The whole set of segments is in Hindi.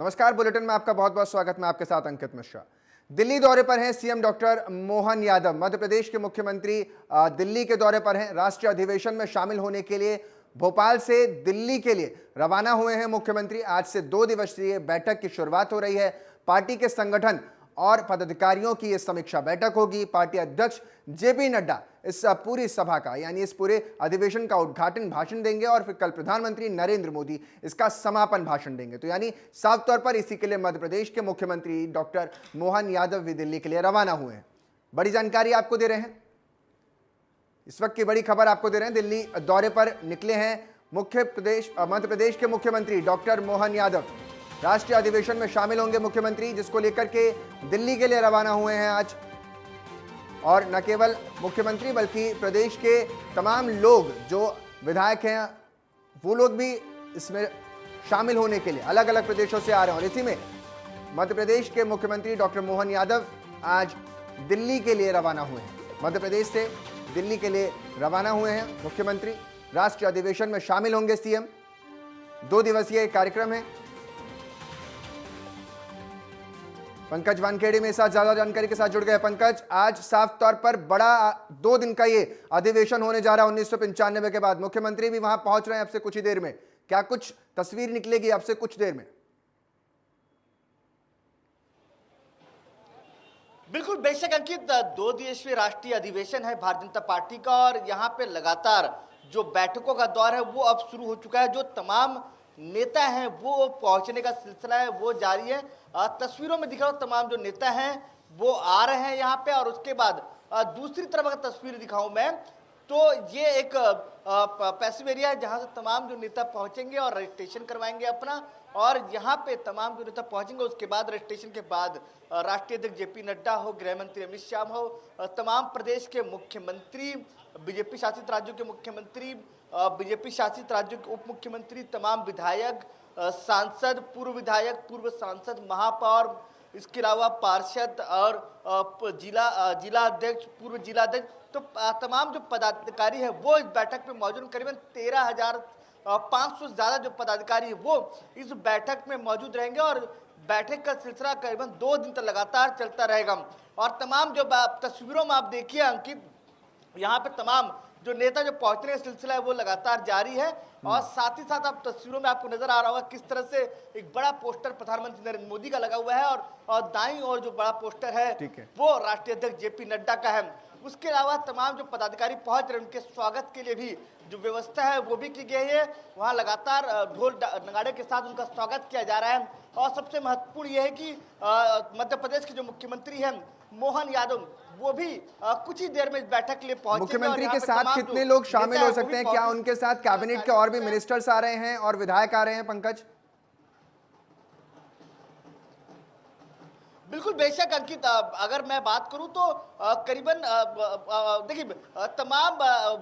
नमस्कार, बुलेटिन में आपका बहुत बहुत स्वागत। मैं आपके साथ अंकित मिश्रा। दिल्ली दौरे पर हैं सीएम डॉक्टर मोहन यादव। मध्य प्रदेश के मुख्यमंत्री दिल्ली के दौरे पर हैं। राष्ट्रीय अधिवेशन में शामिल होने के लिए भोपाल से दिल्ली के लिए रवाना हुए हैं मुख्यमंत्री। आज से 2 दिवसीय बैठक की शुरुआत हो रही है। पार्टी के संगठन और पदाधिकारियों की यह समीक्षा बैठक होगी। पार्टी अध्यक्ष जेपी नड्डा इस पूरी सभा का यानी इस पूरे अधिवेशन का उद्घाटन भाषण देंगे और फिर कल प्रधानमंत्री नरेंद्र मोदी इसका समापन भाषण देंगे। तो यानी साफ तौर पर इसी के लिए मध्य प्रदेश के मुख्यमंत्री डॉक्टर मोहन यादव भी दिल्ली के लिए रवाना हुए हैं। बड़ी जानकारी आपको दे रहे हैं, इस वक्त की बड़ी खबर आपको दे रहे हैं। दिल्ली दौरे पर निकले हैं मध्य प्रदेश के मुख्यमंत्री डॉक्टर मोहन यादव। राष्ट्रीय अधिवेशन में शामिल होंगे मुख्यमंत्री, जिसको लेकर के दिल्ली के लिए रवाना हुए हैं आज। और न केवल मुख्यमंत्री बल्कि प्रदेश के तमाम लोग जो विधायक हैं वो लोग भी इसमें शामिल होने के लिए अलग अलग प्रदेशों से आ रहे हैं। और इसी में मध्य प्रदेश के मुख्यमंत्री डॉक्टर मोहन यादव आज दिल्ली के लिए रवाना हुए हैं। मध्य प्रदेश से दिल्ली के लिए रवाना हुए हैं मुख्यमंत्री। राष्ट्रीय अधिवेशन में शामिल होंगे सीएम। 2 दिवसीय कार्यक्रम है। पंकज वानखेड़े मेरे साथ ज्यादा जानकारी के साथ जुड़ गए। पंकज, आज साफ तौर पर बड़ा 2 दिन का ये अधिवेशन होने जा रहा है 1995 के बाद। मुख्यमंत्री भी वहां पहुंच रहे हैं अब से कुछ ही देर में। क्या कुछ तस्वीर निकलेगी अब से कुछ देर में? बिल्कुल, बेशक अंकित, 2 दिवसीय राष्ट्रीय अधिवेशन है भारतीय जनता पार्टी का और यहाँ पे लगातार जो बैठकों का दौर है वो अब शुरू हो चुका है। जो तमाम नेता हैं वो पहुंचने का सिलसिला है वो जारी है। तस्वीरों में दिखा रहा तमाम जो नेता हैं वो आ रहे हैं यहाँ पे। और उसके बाद दूसरी तरफ अगर तस्वीर दिखाऊं मैं तो ये एक पैसिव एरिया है जहाँ से तमाम जो नेता पहुंचेंगे और रजिस्ट्रेशन करवाएंगे अपना। और यहाँ पे तमाम जो नेता पहुंचेंगे उसके बाद रजिस्ट्रेशन के बाद राष्ट्रीय अध्यक्ष जेपी नड्डा हो, गृह मंत्री अमित शाह हो, तमाम प्रदेश के मुख्यमंत्री, बीजेपी शासित राज्यों के मुख्यमंत्री, बीजेपी शासित राज्यों के उप मुख्यमंत्री, तमाम विधायक, सांसद, पूर्व विधायक, पूर्व सांसद, महापौर, इसके अलावा पार्षद और जिला अध्यक्ष, पूर्व जिला अध्यक्ष, तो तमाम जो पदाधिकारी है वो इस बैठक में मौजूद। करीबन 13,500 से ज्यादा जो पदाधिकारी है वो इस बैठक में मौजूद रहेंगे। और बैठक का सिलसिला करीबन 2 दिन तक लगातार चलता रहेगा। और तमाम जो तस्वीरों में आप देखिए अंकित, यहाँ पे तमाम जो नेता जो पहुंचने का सिलसिला है वो लगातार जारी है। और साथ ही साथ आप तस्वीरों में आपको नजर आ रहा होगा किस तरह से एक बड़ा पोस्टर प्रधानमंत्री नरेंद्र मोदी का लगा हुआ है और दाईं ओर जो बड़ा पोस्टर है वो राष्ट्रीय अध्यक्ष जेपी नड्डा का है। उसके अलावा तमाम जो पदाधिकारी पहुंच रहे हैं उनके स्वागत के लिए भी जो व्यवस्था है वो भी की गई है। वहाँ लगातार ढोल नगाड़े के साथ उनका स्वागत किया जा रहा है। और सबसे महत्वपूर्ण यह है कि मध्य प्रदेश के जो मुख्यमंत्री हैं मोहन यादव वो भी कुछ ही देर में इस बैठक के लिए पहुंचे। मुख्यमंत्री के साथ कितने लोग शामिल हो सकते हैं? क्या उनके साथ कैबिनेट के और भी मिनिस्टर्स आ रहे हैं और विधायक आ रहे हैं? पंकज, बिल्कुल बेशक अंकित, अगर मैं बात करूं तो करीबन देखिए तमाम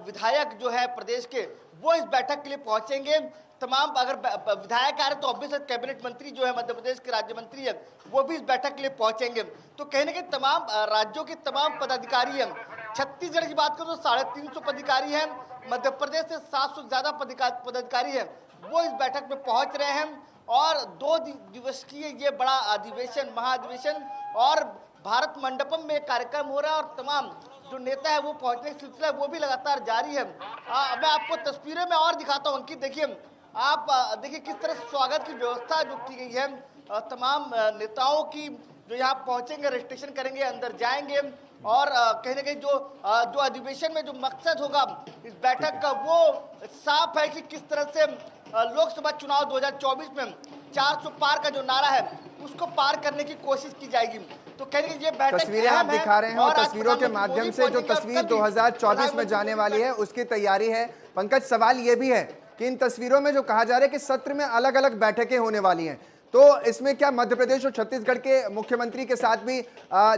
विधायक जो है प्रदेश के वो इस बैठक के लिए पहुंचेंगे। तमाम अगर विधायक आ रहे तो ऑब्वियसली कैबिनेट मंत्री जो है मध्य प्रदेश के राज्य मंत्री है वो भी इस बैठक के लिए पहुंचेंगे। तो कहने के तमाम राज्यों के तमाम पदाधिकारी हैं। छत्तीसगढ़ की बात करूं तो 350 पदाधिकारी हैं। मध्य प्रदेश से 700 से ज्यादा पदाधिकारी हैं वो इस बैठक में पहुंच रहे हैं। और 2 दिवसीय ये बड़ा अधिवेशन, महाअधिवेशन और भारत मंडपम में कार्यक्रम हो रहा है। और तमाम जो नेता है वो पहुंचने का सिलसिला है वो भी लगातार जारी है। मैं आपको तस्वीरें में और दिखाता हूँ अंकित, देखिए आप देखिए किस तरह स्वागत की व्यवस्था जो की गई है तमाम नेताओं की जो यहाँ पहुंचेंगे, रजिस्ट्रेशन करेंगे, अंदर जाएंगे। और कहीं ना कहीं जो अधिवेशन में जो मकसद होगा इस बैठक का वो साफ है कि किस तरह से लोकसभा चुनाव 2024 में 400 पार का जो नारा है उसको पार करने की कोशिश की जाएगी। तो कह रही ये बैठक तस्वीरें आप दिखा रहे हैं और तस्वीरों के माध्यम से जो तस्वीर 2024 में जाने वाली है उसकी तैयारी है। पंकज, सवाल ये भी है कि इन तस्वीरों में जो कहा जा रहा है कि सत्र में अलग अलग बैठकें होने वाली हैं, तो इसमें क्या मध्य प्रदेश और छत्तीसगढ़ के मुख्यमंत्री के साथ भी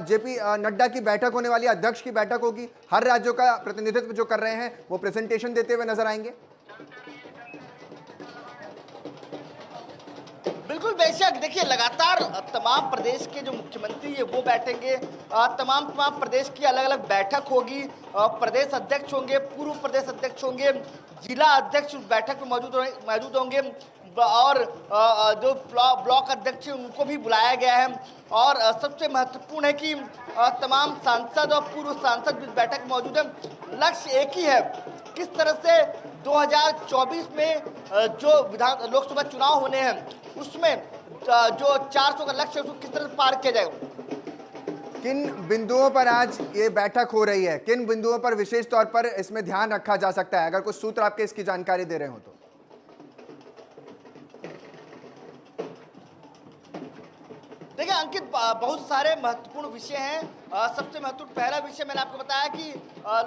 जेपी नड्डा की बैठक होने वाली है, अध्यक्ष की बैठक होगी? हर राज्यों का प्रतिनिधित्व जो कर रहे हैं वो प्रेजेंटेशन देते हुए नजर आएंगे? बिल्कुल बेशक, देखिए लगातार तमाम प्रदेश के जो मुख्यमंत्री है वो बैठेंगे। तमाम प्रदेश की अलग अलग बैठक होगी। प्रदेश अध्यक्ष होंगे, पूर्व प्रदेश अध्यक्ष होंगे, जिला अध्यक्ष उस बैठक में मौजूद होंगे। और जो ब्लॉक अध्यक्ष हैं उनको भी बुलाया गया है। और सबसे महत्वपूर्ण है कि तमाम सांसद और पूर्व सांसद भी बैठक में मौजूद हैं। लक्ष्य एक ही है, किस तरह से 2024 में जो लोकसभा चुनाव होने हैं उसमें जो 400 का लक्ष्य है उसको किस तरह से पार किया जाएगा। किन बिंदुओं पर आज ये बैठक हो रही है, किन बिंदुओं पर विशेष तौर पर इसमें ध्यान रखा जा सकता है, अगर कुछ सूत्र आपके इसकी जानकारी दे रहे हो तो? देखिए अंकित, बहुत सारे महत्वपूर्ण विषय हैं। सबसे महत्वपूर्ण पहला विषय मैंने आपको बताया कि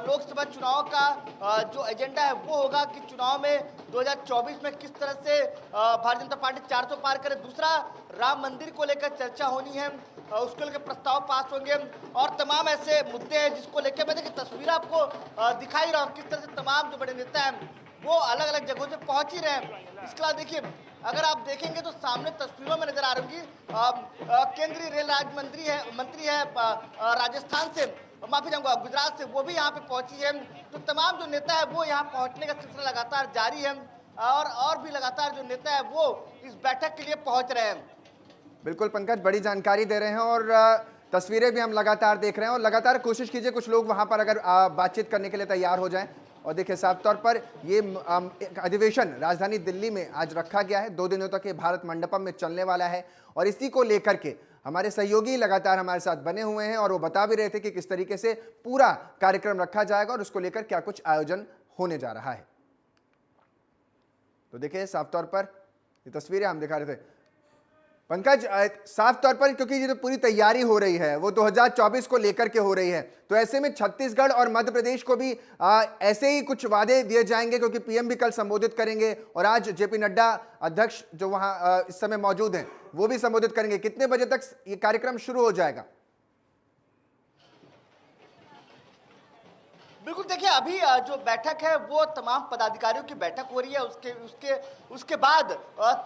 लोकसभा चुनाव का जो एजेंडा है वो होगा कि चुनाव में 2024 में किस तरह से भारतीय जनता पार्टी 400 पार करे। दूसरा, राम मंदिर को लेकर चर्चा होनी है, उसको लेकर प्रस्ताव पास होंगे और तमाम ऐसे मुद्दे हैं जिसको लेकर मैं देखिए तस्वीर आपको दिखाई रहा हूँ किस तरह से तमाम जो बड़े नेता हैं वो अलग अलग जगहों से पहुंच ही रहे हैं। इसके अलावा देखिए, अगर आप देखेंगे तो सामने तस्वीरों में नजर आ रही होगी केंद्रीय रेल राज्य मंत्री है राजस्थान से, माफी चाहूंगा गुजरात से, वो भी यहाँ पे पहुंची है। तो तमाम जो नेता है वो यहाँ पहुंचने का सिलसिला लगातार जारी है और भी लगातार जो नेता है वो इस बैठक के लिए पहुंच रहे हैं। बिल्कुल पंकज, बड़ी जानकारी दे रहे हैं और तस्वीरें भी हम लगातार देख रहे हैं और लगातार कोशिश कीजिए कुछ लोग वहां पर अगर बातचीत करने के लिए तैयार हो जाएं। और देखिए साफ तौर पर ये अधिवेशन राजधानी दिल्ली में आज रखा गया है, 2 दिनों तक ये भारत मंडपम में चलने वाला है और इसी को लेकर के हमारे सहयोगी लगातार हमारे साथ बने हुए हैं और वो बता भी रहे थे कि किस तरीके से पूरा कार्यक्रम रखा जाएगा और उसको लेकर क्या कुछ आयोजन होने जा रहा है। तो देखिए साफ तौर पर ये तस्वीरें हम दिखा रहे थे पंकज, साफ तौर पर क्योंकि ये जो पूरी तैयारी हो रही है वो 2024 को लेकर के हो रही है, तो ऐसे में छत्तीसगढ़ और मध्य प्रदेश को भी ऐसे ही कुछ वादे दिए जाएंगे क्योंकि पीएम भी कल संबोधित करेंगे और आज जेपी नड्डा अध्यक्ष जो वहां इस समय मौजूद हैं वो भी संबोधित करेंगे। कितने बजे तक ये कार्यक्रम शुरू हो जाएगा? बिल्कुल, देखिए अभी जो बैठक है वो तमाम पदाधिकारियों की बैठक हो रही है। उसके बाद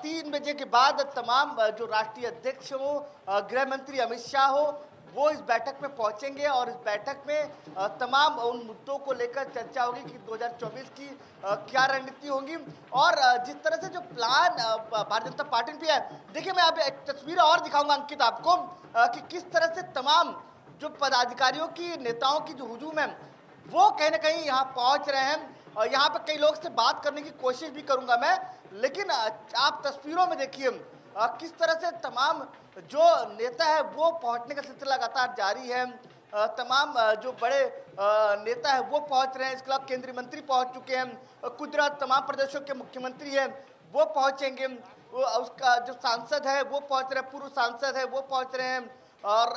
3 बजे के बाद तमाम जो राष्ट्रीय अध्यक्ष हो, गृह मंत्री अमित शाह हो, वो इस बैठक में पहुंचेंगे और इस बैठक में तमाम उन मुद्दों को लेकर चर्चा होगी कि 2024 की क्या रणनीति होगी। और जिस तरह से जो प्लान भारतीय जनता पार्टी भी है, देखिए मैं अब एक तस्वीर और दिखाऊंगा अंकित आपको कि किस तरह से तमाम जो पदाधिकारियों की, नेताओं की जो हुजूम है वो कहीं ना कहीं यहाँ पहुंच रहे हैं और यहाँ पे कई लोग से बात करने की कोशिश भी करूंगा मैं, लेकिन आप तस्वीरों में देखिए किस तरह से तमाम जो नेता है वो पहुंचने का सिलसिला लगातार जारी है। तमाम जो बड़े नेता है वो पहुंच रहे हैं। इसके अलावा केंद्रीय मंत्री पहुंच चुके हैं, कुछ तमाम प्रदेशों के मुख्यमंत्री हैं वो पहुंचेंगे, उसका जो सांसद है वो पहुंच रहे हैं, पूर्व सांसद है वो पहुंच रहे हैं और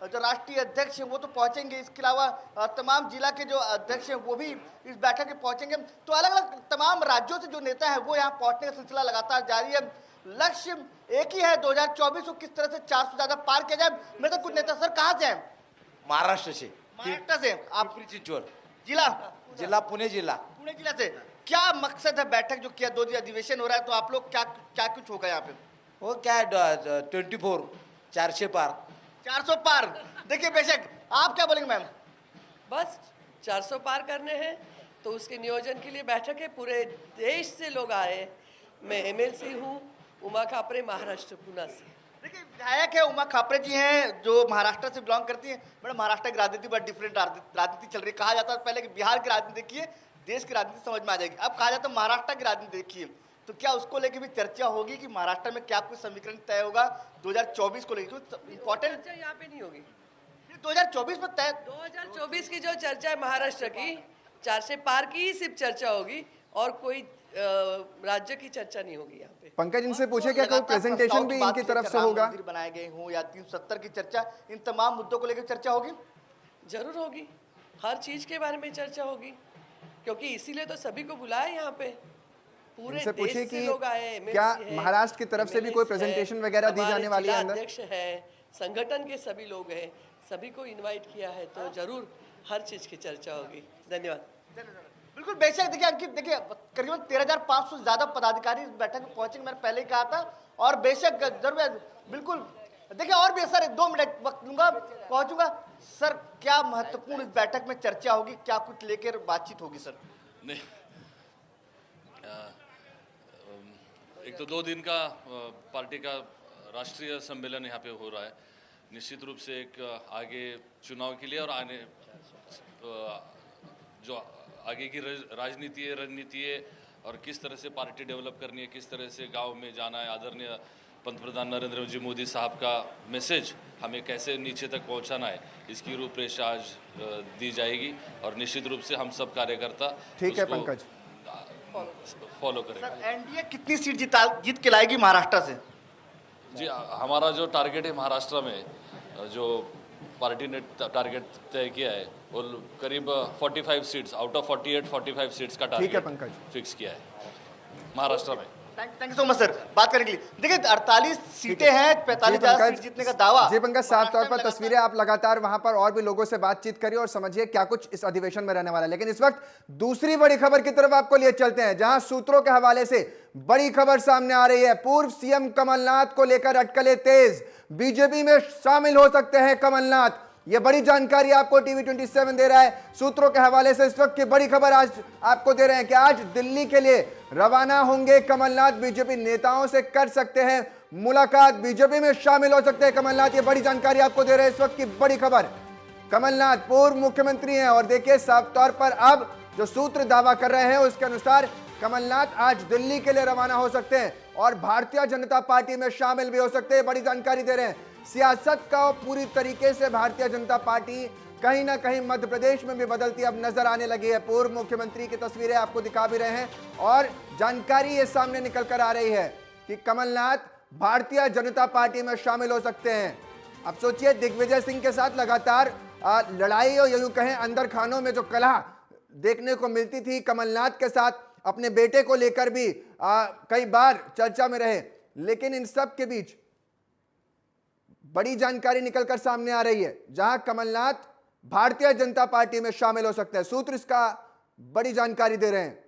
जो राष्ट्रीय अध्यक्ष हैं वो तो पहुंचेंगे। इसके अलावा तमाम जिला के जो अध्यक्ष हैं वो भी इस बैठक में पहुंचेंगे। तो अलग अलग तमाम राज्यों से जो नेता है वो यहाँ पहुंचने का सिलसिला लगातार जारी है। लक्ष्य एक ही है, 2024 को किस तरह से 400 से ज्यादा पार किया जाए। मेरे तो कुछ नेता सर कहाँ से हैं? महाराष्ट्र से। महाराष्ट्र से आप? चिंचवड जिला पुणे जिला से। क्या मकसद है बैठक जो किया, 2 दिन अधिवेशन हो रहा है, तो आप लोग क्या कुछ होगा यहाँ पे? वो क्या 24 400 पार 400 पार। देखिए बेशक, आप क्या बोलेंगे मैम? बस 400 पार करने हैं तो उसके नियोजन के लिए बैठक है। पूरे देश से लोग आए। मैं एमएलसी हूँ, उमा खापरे, महाराष्ट्र पुणे से। देखिए विधायक है उमा खापरे जी हैं जो महाराष्ट्र से बिलोंग करती हैं। मैडम, महाराष्ट्र की राजनीति बड़ी डिफरेंट राजनीति चल रही है। कहा जाता है पहले कि बिहार की राजनीति देखिए, देश की राजनीति समझ में आ जाएगी। अब कहा जाता है महाराष्ट्र की राजनीति देखिए, तो क्या उसको लेके भी चर्चा होगी कि महाराष्ट्र में क्या कुछ समीकरण तय होगा 2024 को लेकर? इंपॉर्टेंट चर्चा यहाँ पे नहीं होगी। 2024 में तय 2024 की जो चर्चा है महाराष्ट्र की 400 पार की ही सिर्फ चर्चा होगी और कोई राज्य की चर्चा नहीं होगी यहाँ पे। पंकज, इनसे पूछे क्या कोई प्रेजेंटेशन भी इनकी तरफ से होगा? मंदिर बनाए गए हों या 370 की चर्चा, इन तमाम मुद्दों को लेकर चर्चा होगी? जरूर होगी, हर चीज के बारे में चर्चा होगी क्योंकि इसीलिए तो सभी को बुलाया यहाँ पे। पूरे इनसे पूछे देश से कि लोग आए। क्या महाराष्ट्र की तरफ से भी कोई प्रेजेंटेशन वगैरह दी जाने वाली है अंदर? अध्यक्ष है, संगठन के सभी लोग हैं, सभी को इनवाइट किया है, तो जरूर हर चीज की चर्चा होगी। धन्यवाद। बिल्कुल बेशक। देखिए अंकित, देखिए करीबन 13,500 से ज्यादा पदाधिकारी इस बैठक में पहुंचेंगे, मैंने पहले ही कहा था। और बेशक जरूर बिल्कुल देखिए, और भी सर 2 मिनट वक्त लूंगा, पहुंचूंगा। सर क्या महत्वपूर्ण इस बैठक में चर्चा होगी, क्या कुछ लेकर बातचीत होगी सर? नहीं, एक तो 2 दिन का पार्टी का राष्ट्रीय सम्मेलन यहाँ पे हो रहा है। निश्चित रूप से एक आगे चुनाव के लिए और आने जो आगे की राजनीति है, रणनीति है और किस तरह से पार्टी डेवलप करनी है, किस तरह से गांव में जाना है, आदरणीय पंतप्रधान नरेंद्र जी मोदी साहब का मैसेज हमें कैसे नीचे तक पहुंचाना है, इसकी रूपरेखा आज दी जाएगी और निश्चित रूप से हम सब कार्यकर्ता ठीक है पंकज, फॉलो करेंगे। सर एनडीए कितनी सीट जीत के लाएगी महाराष्ट्र से? जी हमारा जो टारगेट है महाराष्ट्र में, जो पार्टी ने टारगेट तय किया है वो करीब 45 सीट्स आउट ऑफ 45 सीट्स का ठीक है टारगेट पंकज, फिक्स किया है महाराष्ट्र में। Thank you so much sir बात करने के लिए। देखिए 48 सीटें हैं, 45 सीट जीतने का दावा। जी पंकज, साफ तौर पर महाराष्ट्र में तस्वीरें आप लगातार वहां पर और भी लोगों से बातचीत करिए और समझिए क्या कुछ इस अधिवेशन में रहने वाला है। लेकिन इस वक्त दूसरी बड़ी खबर की तरफ आपको लिए चलते हैं, जहां सूत्रों के हवाले से बड़ी खबर सामने आ रही है। पूर्व सीएम कमलनाथ को लेकर अटकलें तेज, बीजेपी में शामिल हो सकते हैं कमलनाथ। यह बड़ी जानकारी आपको टीवी 27 दे रहा है। सूत्रों के हवाले से इस वक्त की बड़ी खबर आज आपको दे रहे हैं कि आज दिल्ली के लिए रवाना होंगे कमलनाथ। बीजेपी नेताओं से कर सकते हैं मुलाकात, बीजेपी में शामिल हो सकते हैं कमलनाथ। ये बड़ी जानकारी आपको दे रहे हैं इस वक्त की बड़ी खबर। कमलनाथ पूर्व मुख्यमंत्री हैं और देखिए साफ तौर पर अब जो सूत्र दावा कर रहे हैं उसके अनुसार कमलनाथ आज दिल्ली के लिए रवाना हो सकते हैं और भारतीय जनता पार्टी में शामिल भी हो सकते हैं। बड़ी जानकारी दे रहे हैं। सियासत का पूरी तरीके से भारतीय जनता पार्टी कहीं ना कहीं मध्य प्रदेश में भी बदलती अब नजर आने लगी है। पूर्व मुख्यमंत्री की तस्वीरें आपको दिखा भी रहे हैं और जानकारी ये सामने निकल कर आ रही है कि कमलनाथ भारतीय जनता पार्टी में शामिल हो सकते हैं। अब सोचिए, दिग्विजय सिंह के साथ लगातार लड़ाई और यूं कहें अंदर खानों में जो कलह देखने को मिलती थी, कमलनाथ के साथ अपने बेटे को लेकर भी कई बार चर्चा में रहे। लेकिन इन सब के बीच बड़ी जानकारी निकलकर सामने आ रही है जहां कमलनाथ भारतीय जनता पार्टी में शामिल हो सकते हैं। सूत्र इसका बड़ी जानकारी दे रहे हैं।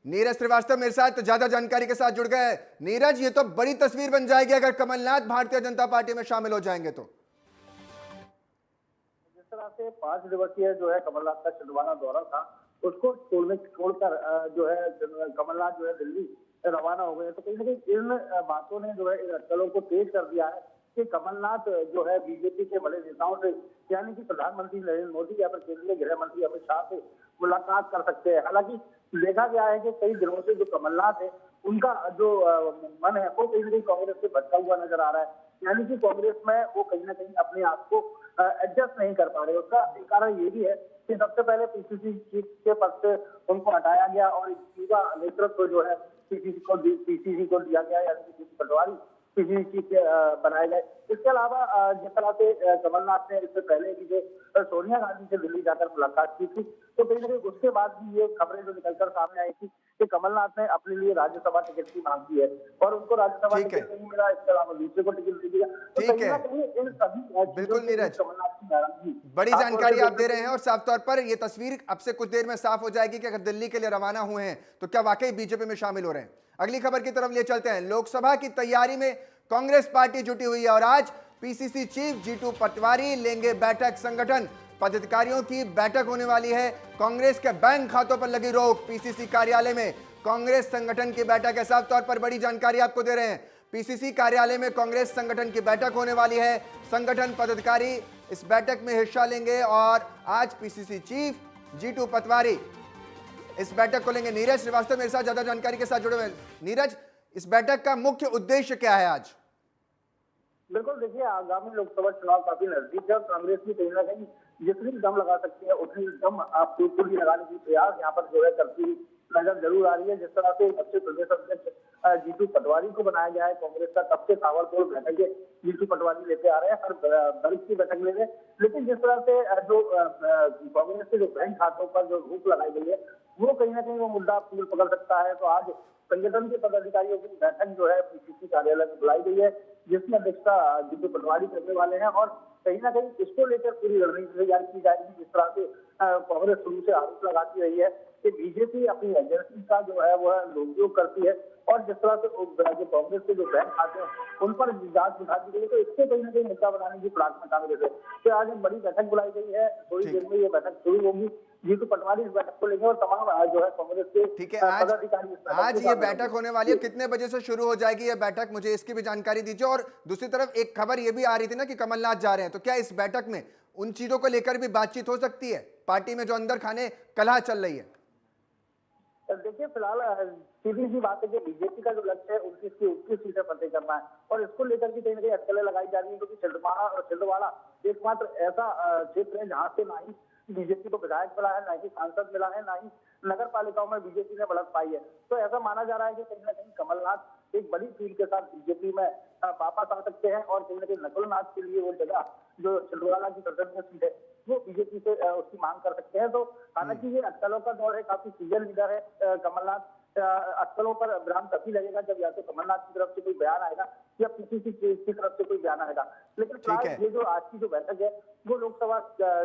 नीरज श्रीवास्तव मेरे साथ ज्यादा जानकारी के साथ जुड़ गए। नीरज, ये तो बड़ी तस्वीर बन जाएगी अगर कमलनाथ भारतीय जनता पार्टी में शामिल हो जाएंगे तो। जिस तरह से 5 दिवसीय जो है कमलनाथ का छिंदवाड़ा दौरा था, उसको छोड़कर जो है कमलनाथ जो है दिल्ली रवाना हो गए, तो कहीं ना कहीं इन बातों ने जो है इन अटकलों को तेज कर दिया है कि कमलनाथ जो है बीजेपी के बड़े नेताओं से, यानी कि प्रधानमंत्री नरेंद्र मोदी या फिर केंद्रीय गृह मंत्री अमित शाह से मुलाकात कर सकते हैं। हालांकि देखा गया है कि कई दिनों से जो कमलनाथ है उनका जो मन है वो कहीं ना कहीं कांग्रेस से भटका हुआ नजर आ रहा है, यानी कि कांग्रेस में वो कहीं ना कहीं अपने आप को एडजस्ट नहीं कर पा रहे। उसका एक कारण ये भी है कि सबसे पहले पीसीसी चीफ के पद से उनको हटाया गया और युवा नेतृत्व जो है पीसीसी को दिया गया, यानी कि पटवारी पीसीसी चीफ बनाए गए। इसके अलावा जिस तरह से कमलनाथ ने इससे पहले भी जो सोनिया गांधी से दिल्ली जाकर मुलाकात की थी, तो कहीं ना कहीं उसके बाद भी ये खबरें जो निकलकर सामने आई थी कि कमलनाथ ने अपने लिए राज्यसभा टिकट की मांग की है और उनको राज्यसभा टिकट नहीं मिला, इसके अलावा दूसरे को टिकट दे दिया। तो ठीक है, इन सभी बिल्कुल नीरज, कमलनाथ की नाराजगी बड़ी जानकारी आप दे रहे हैं और साफ तौर पर यह तस्वीर अब से कुछ देर में साफ हो जाएगी कि अगर दिल्ली के लिए रवाना हुए हैं तो क्या वाकई बीजेपी में शामिल हो रहे हैं। अगली खबर की तरफ ले चलते हैं। लोकसभा की तैयारी में कांग्रेस पार्टी जुटी हुई है और आज पीसीसी चीफ जीतू पटवारी लेंगे बैठक। संगठन पदाधिकारियों की बैठक होने वाली है। कांग्रेस के बैंक खातों पर लगी रोक, पीसीसी कार्यालय में कांग्रेस संगठन की बैठक है। साफ तौर पर बड़ी जानकारी आपको दे रहे हैं। पीसीसी कार्यालय में कांग्रेस संगठन की बैठक होने वाली है। संगठन पदाधिकारी इस बैठक में हिस्सा लेंगे और आज पीसीसी चीफ जीतू पटवारी इस बैठक को लेंगे। नीरज श्रीवास्तव मेरे साथ ज्यादा जानकारी के साथ जुड़े हुए। नीरज, इस बैठक का मुख्य उद्देश्य क्या है आज? बिल्कुल, देखिए आगामी लोकसभा चुनाव काफी नजदीक है और कांग्रेस भी कहीं ना कहीं जितनी दम लगा सकती है उतनी दम आप पूरी लगाने की प्रयास यहाँ पर जो है करती हुई नजर जरूर आ रही है। जिस तरह से सबसे प्रदेश अध्यक्ष जीतू पटवारी को बनाया गया है, कांग्रेस का तब से ताबड़तोड़ बैठकें जीतू पटवारी लेते आ रहे हैं, हर दलित की बैठक ले रहे हैं। लेकिन जिस तरह से जो कांग्रेस के जो बैंक खातों पर जो रोक लगाई गई है वो कहीं ना कहीं वो मुद्दा पूल पकड़ सकता है। तो आज संगठन के पदाधिकारियों की बैठक जो है पीसीसी कार्यालय में बुलाई गई है, जिसमें अध्यक्षता जीतू पटवारी करने वाले हैं और कहीं ना कहीं इसको लेकर पूरी रणनीति तैयार की जाएगी। जिस तरह से कांग्रेस शुरू से आरोप लगाती रही है कि बीजेपी अपनी एजेंसी का जो है वह दुरुपयोग करती है, और जिस तरह से जो कांग्रेस के जो बैंक खाते हैं उन पर जांच उठा दी गई है, तो इसको कहीं ना कहीं मुद्दा बनाने की प्रार्थना कांग्रेस है। तो आज एक बड़ी बैठक बुलाई गई है, थोड़ी देर में ये बैठक शुरू होगी। जीतू पटवारी इस बैठक को लेंगे और तमाम जो है कांग्रेस के ठीक है, पदाधिकारी आज ये बैठक होने वाली है, कितने बजे से शुरू हो जाएगी ये बैठक, मुझे इसकी भी जानकारी दीजिए। और दूसरी तरफ एक खबर ये भी आ रही थी ना कि कमलनाथ जा रहे हैं, तो क्या इस बैठक में उन चीजों को लेकर भी बातचीत हो सकती है, पार्टी में जो अंदर खाने कलह चल रही है? देखिए, फिलहाल सीधी सी बात है कि बीजेपी का जो लक्ष्य है 29 की 29 सीटें फतेह करना है, और इसको लेकर के कहीं ना कहीं अटकलें लगाई जा रही है, क्योंकि छिंदवाड़ा एकमात्र ऐसा क्षेत्र है जहां से ना ही बीजेपी को विधायक मिला है, ना ही सांसद मिला है, ना ही नगर पालिकाओं में बीजेपी ने बढ़त पाई है। तो ऐसा माना जा रहा है कि कहीं ना कहीं कमलनाथ एक बड़ी टीम के साथ बीजेपी में वापस आ सकते हैं, और कहीं ना कहीं नकुलनाथ के लिए वो जगह जो छिंदवाड़ा की संसदीय सीट है वो बीजेपी से उसकी मांग कर सकते हैं। तो हालांकि ये अटकलों का दौर है, काफी सीनियर लीडर है कमलनाथ। अटकलों पर विराम तभी लगेगा जब या तो कमलनाथ की तरफ से कोई बयान आएगा या किसी की तरफ से कोई बयान आएगा। लेकिन फिलहाल ये जो आज की जो बैठक है वो लोकसभा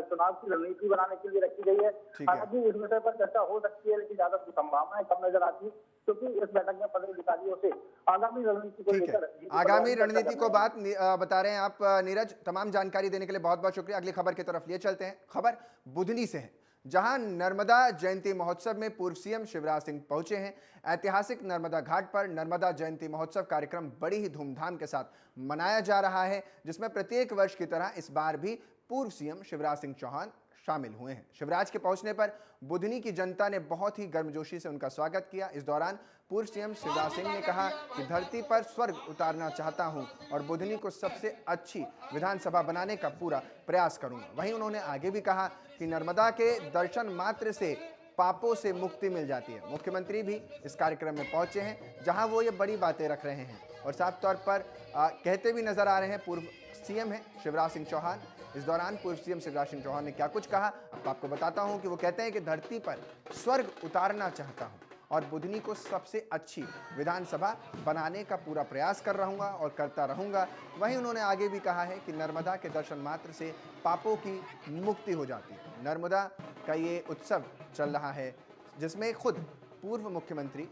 चुनाव की रणनीति बनाने के लिए रखी गई है। हालांकि इस विषय पर चर्चा हो सकती है, लेकिन ज्यादा संभावनाएं कम नजर आती है, क्योंकि इस बैठक में पदाधिकारियों से आगामी रणनीति को लेकर आगामी रणनीति को बात बता रहे हैं आप नीरज। तमाम जानकारी देने के लिए बहुत बहुत शुक्रिया। अगली खबर की तरफ लिए चलते हैं। खबर बुधनी से है, जहां नर्मदा जयंती महोत्सव में पूर्व सीएम शिवराज सिंह पहुंचे हैं। ऐतिहासिक नर्मदा घाट पर नर्मदा जयंती महोत्सव कार्यक्रम बड़ी ही धूमधाम के साथ मनाया जा रहा है, जिसमें प्रत्येक वर्ष की तरह इस बार भी पूर्व सीएम शिवराज सिंह चौहान शामिल हुए हैं। शिवराज के पहुंचने पर बुधनी की जनता ने बहुत ही गर्मजोशी से उनका स्वागत किया। इस दौरान पूर्व सीएम शिवराज सिंह ने कहा कि धरती पर स्वर्ग उतारना चाहता हूं और बुधनी को सबसे अच्छी विधानसभा बनाने का पूरा प्रयास करूंगा। वहीं उन्होंने आगे भी कहा कि नर्मदा के दर्शन मात्र से पापों से मुक्ति मिल जाती है। मुख्यमंत्री भी इस कार्यक्रम में पहुंचे हैं, जहां वो ये बड़ी बातें रख रहे हैं और साफ तौर पर कहते भी नजर आ रहे हैं। पूर्व सीएम है शिवराज सिंह चौहान। इस दौरान पूर्व सीएम शिवराज सिंह चौहान ने क्या कुछ कहा अब आपको बताता हूं कि वो कहते हैं कि धरती पर स्वर्ग उतारना चाहता हूं और बुधनी को सबसे अच्छी विधानसभा बनाने का पूरा प्रयास कर रहूंगा और करता रहूंगा। वहीं उन्होंने आगे भी कहा है कि नर्मदा के दर्शन मात्र से पापों की मुक्ति हो जाती है। नर्मदा का ये उत्सव चल रहा है, जिसमें खुद पूर्व मुख्यमंत्री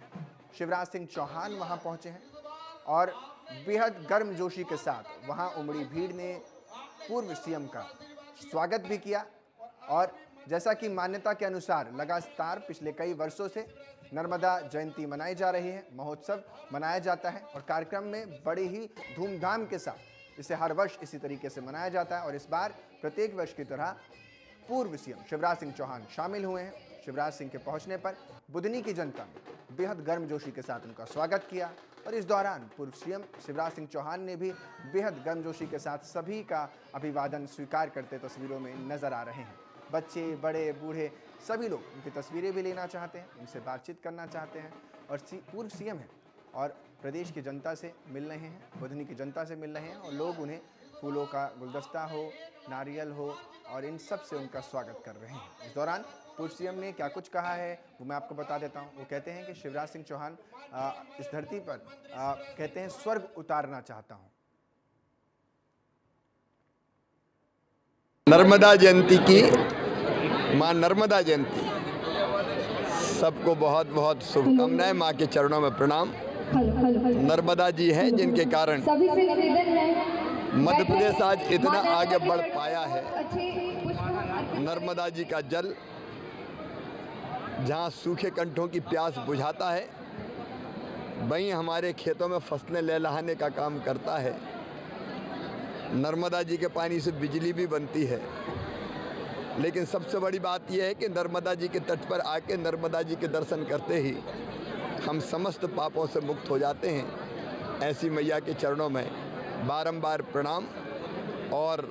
शिवराज सिंह चौहान वहां पहुंचे हैं और बेहद गर्मजोशी के साथ वहां उमड़ी भीड़ ने पूर्व सीएम का स्वागत भी किया। और जैसा कि मान्यता के अनुसार लगातार पिछले कई वर्षों से नर्मदा जयंती मनाई जा रही है, महोत्सव मनाया जाता है और कार्यक्रम में बड़ी ही धूमधाम के साथ इसे हर वर्ष इसी तरीके से मनाया जाता है। और इस बार प्रत्येक वर्ष की तरह पूर्व सीएम शिवराज सिंह चौहान शामिल हुए हैं। शिवराज सिंह के पहुंचने पर बुधनी की जनता ने बेहद गर्मजोशी के साथ उनका स्वागत किया और इस दौरान पूर्व सीएम शिवराज सिंह चौहान ने भी बेहद गर्मजोशी के साथ सभी का अभिवादन स्वीकार करते तस्वीरों में नजर आ रहे हैं। बच्चे, बड़े, बूढ़े सभी लोग उनकी तस्वीरें भी लेना चाहते हैं, उनसे बातचीत करना चाहते हैं और पूर्व सीएम हैं और प्रदेश की जनता से मिल रहे हैं, बुधनी की जनता से मिल रहे हैं और लोग उन्हें फूलों का गुलदस्ता हो, नारियल हो और इन सब से उनका स्वागत कर रहे हैं। इस दौरान पूर्व सीएम ने क्या कुछ कहा है वो मैं आपको बता देता हूं। वो कहते हैं कि शिवराज सिंह चौहान इस धरती पर कहते हैं स्वर्ग उतारना चाहता हूं। नर्मदा जयंती की माँ नर्मदा जयंती सबको बहुत बहुत शुभकामनाएं, माँ के चरणों में प्रणाम। नर्मदा जी हैं जिनके कारण मध्य प्रदेश आज इतना आगे बढ़ पाया है। नर्मदा जी का जल जहाँ सूखे कंठों की प्यास बुझाता है, वहीं हमारे खेतों में फसलें लहलहाने का काम करता है। नर्मदा जी के पानी से बिजली भी बनती है, लेकिन सबसे बड़ी बात यह है कि नर्मदा जी के तट पर आके नर्मदा जी के दर्शन करते ही हम समस्त पापों से मुक्त हो जाते हैं। ऐसी मैया के चरणों में बारंबार प्रणाम और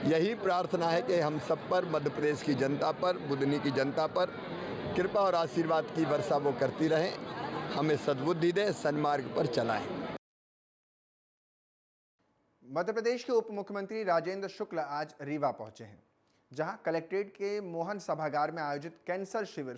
यही प्रार्थना है कि हम सब पर, मध्य प्रदेश की जनता पर, बुधनी की जनता पर कृपा और आशीर्वाद की वर्षा वो करती रहें, हमें सद्बुद्धि दें, सन्मार्ग पर चलाएं। मध्य प्रदेश के उप मुख्यमंत्री राजेंद्र शुक्ल आज रीवा पहुंचे हैं, जहां कलेक्ट्रेट के मोहन सभागार में आयोजित कैंसर शिविर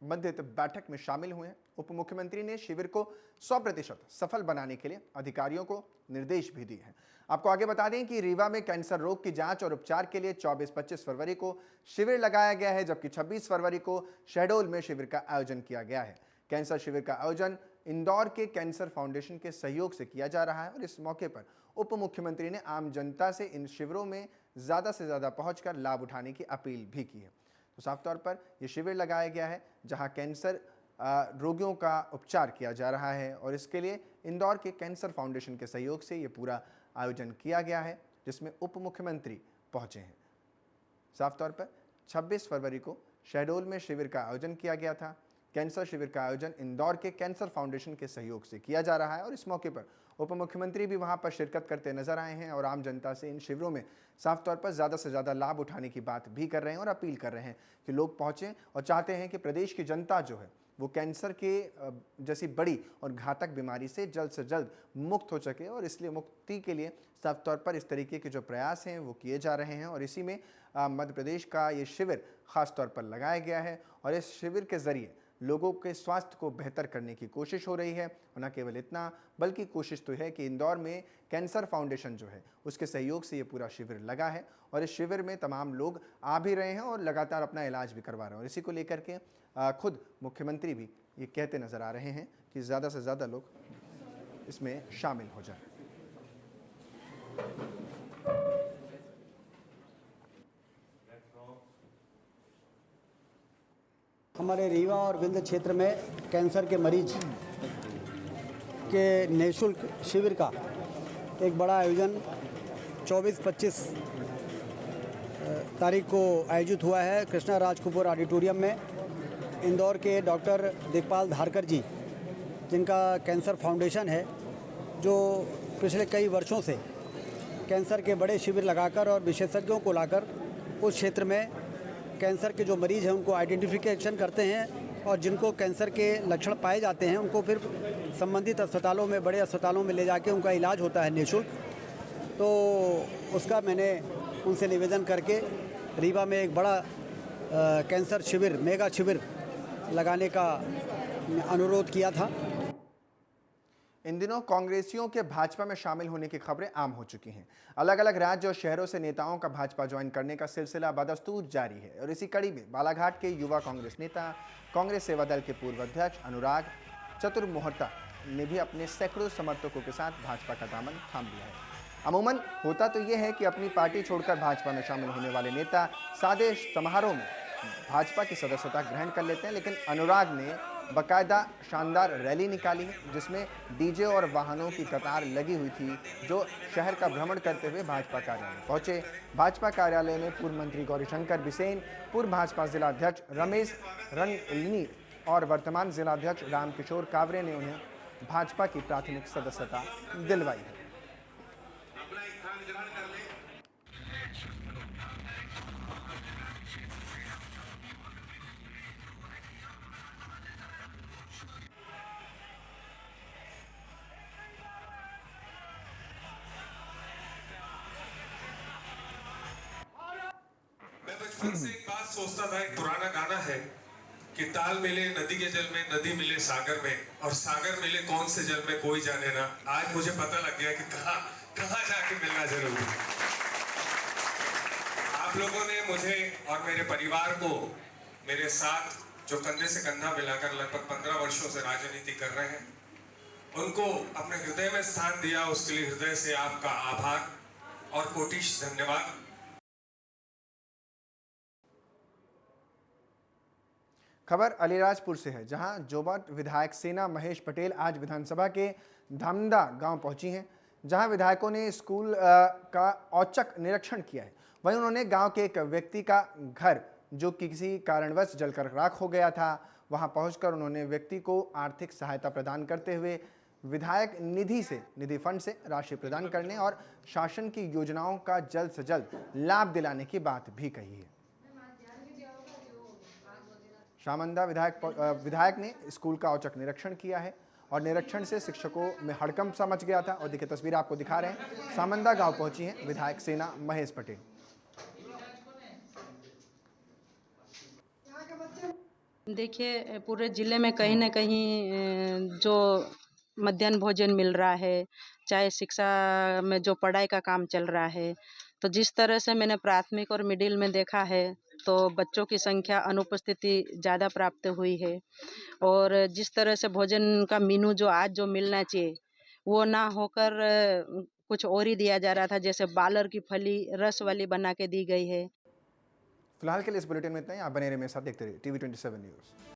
संबंधित बैठक में शामिल हुए हैं। उप मुख्यमंत्री ने शिविर को 100% सफल बनाने के लिए अधिकारियों को निर्देश भी दिए हैं। आपको आगे बता दें कि रीवा में कैंसर रोग की जांच और उपचार के लिए 24-25 फरवरी को शिविर लगाया गया है, जबकि 26 फरवरी को शहडोल में शिविर का आयोजन किया गया है। कैंसर शिविर का आयोजन इंदौर के कैंसर फाउंडेशन के सहयोग से किया जा रहा है और इस मौके पर उप मुख्यमंत्री ने आम जनता से इन शिविरों में ज़्यादा से ज़्यादा पहुंचकर लाभ उठाने की अपील भी की है। तो साफ तौर पर यह शिविर लगाया गया है जहां कैंसर रोगियों का उपचार किया जा रहा है और इसके लिए इंदौर के कैंसर फाउंडेशन के सहयोग से ये पूरा आयोजन किया गया है, जिसमें उप मुख्यमंत्री पहुंचे हैं। साफ तौर पर 26 फरवरी को शहडोल में शिविर का आयोजन किया गया था। कैंसर शिविर का आयोजन इंदौर के कैंसर फाउंडेशन के सहयोग से किया जा रहा है और इस मौके पर उप मुख्यमंत्री भी वहां पर शिरकत करते नजर आए हैं और आम जनता से इन शिविरों में साफ तौर पर ज़्यादा से ज़्यादा लाभ उठाने की बात भी कर रहे हैं और अपील कर रहे हैं कि लोग पहुंचें और चाहते हैं कि प्रदेश की जनता जो है वो कैंसर के जैसी बड़ी और घातक बीमारी से जल्द मुक्त हो सके और इसलिए मुक्ति के लिए साफ तौर पर इस तरीके के जो प्रयास हैं वो किए जा रहे हैं और इसी में मध्य प्रदेश का ये शिविर खास तौर पर लगाया गया है और इस शिविर के ज़रिए लोगों के स्वास्थ्य को बेहतर करने की कोशिश हो रही है। और न केवल इतना बल्कि कोशिश तो है कि इंदौर में कैंसर फाउंडेशन जो है उसके सहयोग से ये पूरा शिविर लगा है और इस शिविर में तमाम लोग आ भी रहे हैं और लगातार अपना इलाज भी करवा रहे हैं और इसी को लेकर के खुद मुख्यमंत्री भी ये कहते नज़र आ रहे हैं कि ज़्यादा से ज़्यादा लोग इसमें शामिल हो जाएं। हमारे रीवा और विंध्य क्षेत्र में कैंसर के मरीज के निःशुल्क शिविर का एक बड़ा आयोजन 24-25 तारीख को आयोजित हुआ है कृष्णा राज कपूर ऑडिटोरियम में। इंदौर के डॉक्टर दिगपाल धारकर जी, जिनका कैंसर फाउंडेशन है, जो पिछले कई वर्षों से कैंसर के बड़े शिविर लगाकर और विशेषज्ञों को लाकर उस क्षेत्र में कैंसर के जो मरीज़ हैं उनको आइडेंटिफिकेशन करते हैं और जिनको कैंसर के लक्षण पाए जाते हैं उनको फिर संबंधित अस्पतालों में, बड़े अस्पतालों में ले जाके उनका इलाज होता है निःशुल्क। तो उसका मैंने उनसे निवेदन करके रीवा में एक बड़ा कैंसर शिविर, मेगा शिविर लगाने का अनुरोध किया था। इन दिनों कांग्रेसियों के भाजपा में शामिल होने की खबरें आम हो चुकी हैं। अलग अलग राज्य और शहरों से नेताओं का भाजपा ज्वाइन करने का सिलसिला बदस्तूर जारी है और इसी कड़ी में बालाघाट के युवा कांग्रेस नेता, कांग्रेस सेवा दल के पूर्व अध्यक्ष अनुराग चतुर्मोहता ने भी अपने सैकड़ों समर्थकों के साथ भाजपा का दामन थाम लिया है। अमूमन होता तो यह है कि अपनी पार्टी छोड़कर भाजपा में शामिल होने वाले नेता सादे समारोह में भाजपा की सदस्यता ग्रहण कर लेते हैं, लेकिन अनुराग ने बाकायदा शानदार रैली निकाली है जिसमें डीजे और वाहनों की कतार लगी हुई थी, जो शहर का भ्रमण करते हुए भाजपा कार्यालय पहुंचे। भाजपा कार्यालय में पूर्व मंत्री गौरीशंकर बिसेन, पूर्व भाजपा जिलाध्यक्ष रमेश रंगलिनी और वर्तमान जिलाध्यक्ष रामकिशोर कावरे ने उन्हें भाजपा की प्राथमिक सदस्यता दिलवाई है। बचपन से एक बात सोचता था, एक पुराना गाना है कि ताल मिले नदी के जल में, नदी मिले सागर में, और सागर मिले कौन से जल में कोई जाने ना। आज मुझे पता लग गया कि कहाँ जाके मिलना जरूरी है। आप लोगों ने मुझे और मेरे परिवार को मेरे साथ जो कंधे से कंधा मिलाकर लगभग 15 वर्षों से राजनीति कर रहे हैं, उनको अपने हृदय में स्थान दिया, उसके लिए हृदय से आपका आभार और कोटिश धन्यवाद। खबर अलीराजपुर से है, जहां जोबट विधायक सेना महेश पटेल आज विधानसभा के धामदा गांव पहुंची हैं, जहां विधायकों ने स्कूल का औचक निरीक्षण किया है। वहीं उन्होंने गांव के एक व्यक्ति का घर जो किसी कारणवश जलकर राख हो गया था, वहां पहुंचकर उन्होंने व्यक्ति को आर्थिक सहायता प्रदान करते हुए विधायक निधि फंड से राशि प्रदान करने और शासन की योजनाओं का जल्द से जल्द लाभ दिलाने की बात भी कही है। शामंदा विधायक ने स्कूल का औचक निरीक्षण किया है और निरीक्षण से शिक्षकों में हड़कंप सा मच गया था। और देखिए तस्वीर आपको दिखा रहे हैं, सामंदा गांव पहुंची हैं विधायक सेना महेश पटेल। देखिए पूरे ज़िले में कहीं न कहीं जो मध्याह्न भोजन मिल रहा है, चाहे शिक्षा में जो पढ़ाई का काम चल रहा है, तो जिस तरह से मैंने प्राथमिक और मिडिल में देखा है, तो बच्चों की संख्या अनुपस्थिति ज़्यादा प्राप्त हुई है। और जिस तरह से भोजन का मेनू जो आज जो मिलना चाहिए, वो ना होकर कुछ और ही दिया जा रहा था, जैसे बालर की फली रस वाली बना के दी गई है। फिलहाल के लिए इस बुलेटिन में इतना ही। आप बने रहिए मेरे साथ, देखते रहिए TV 27 न्यूज़।